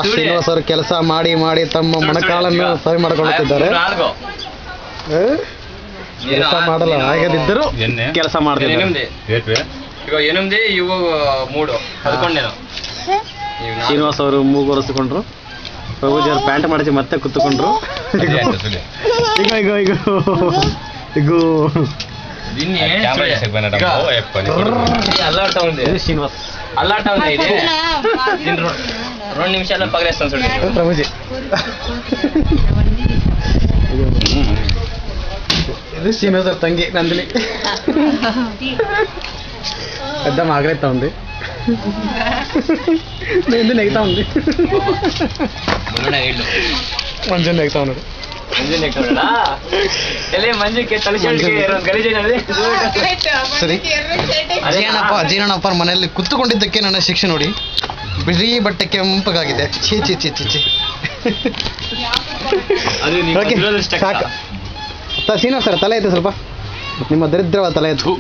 ಶ್ರೀನಿವಾಸ್ ಅವರು ಕೆಲಸ ಮಾಡಿ ಮಾಡಿ ತಮ್ಮ ಮೊಣಕಾಲನ್ನು ಸರಿ ಮಾಡಿಕೊಳ್ಳುತ್ತಿದ್ದಾರೆ. ಕೆಲಸ ಮಾಡಲ್ಲ ಆಗದಿದ್ದರೂ ಕೆಲಸ ಮಾಡ್ತಿದ್ದಾರೆ. ಇವು 3 ಅದಕೊಂಡೇನು ಶ್ರೀನಿವಾಸ್ ಅವರು ಮೂಗೊರೆಸಿಕೊಂಡ್ರು. ಪ್ರಭುಜಿ ಅವರು ಪ್ಯಾಂಟ್ ಮಾಡಿಸಿ ಮತ್ತೆ ಕುತ್ತುಕೊಂಡ್ರು. ಈಗ ಈಗ ಈಗ ಈಗ అల్లాడుతా ఉంది శ్రీనివాస్ అల్లాడుతా ఉంది ఇది 2 నిమిషాల్లో పగలేస్తాను చూడండి ప్రభుజీ. ఇది శ్రీనివాస్ ಅವ್ರ ತಂಗಿ ನಂದಿನಿ. పెద్ద మాగలేస్తా ఉంది. నేను నెగుతా ఉంది. మంజు నెగుతా ఉన్నాడు. ಸರಿ ಅಜೀರ್ಣಪ್ಪ ಮನೆಯಲ್ಲಿ ಕುತ್ತುಕೊಂಡಿದ್ದಕ್ಕೆ ನನ್ನ ಶಿಕ್ಷೆ ನೋಡಿ. ಬಿಳಿ ಬಟ್ಟೆ ಕೆಂಪಗಾಗಿದೆ. ಛೀ ಛೀ ಛೀ ಛೀ ಛೀ. ಸಾಕು ಶ್ರೀನಿವಾಸ್ ಸರ್ ತಲೆ ಐತೆ ಸ್ವಲ್ಪ. ನಿಮ್ಮ ದರಿದ್ರವಾದ ತಲೆ ಇತ್ತು.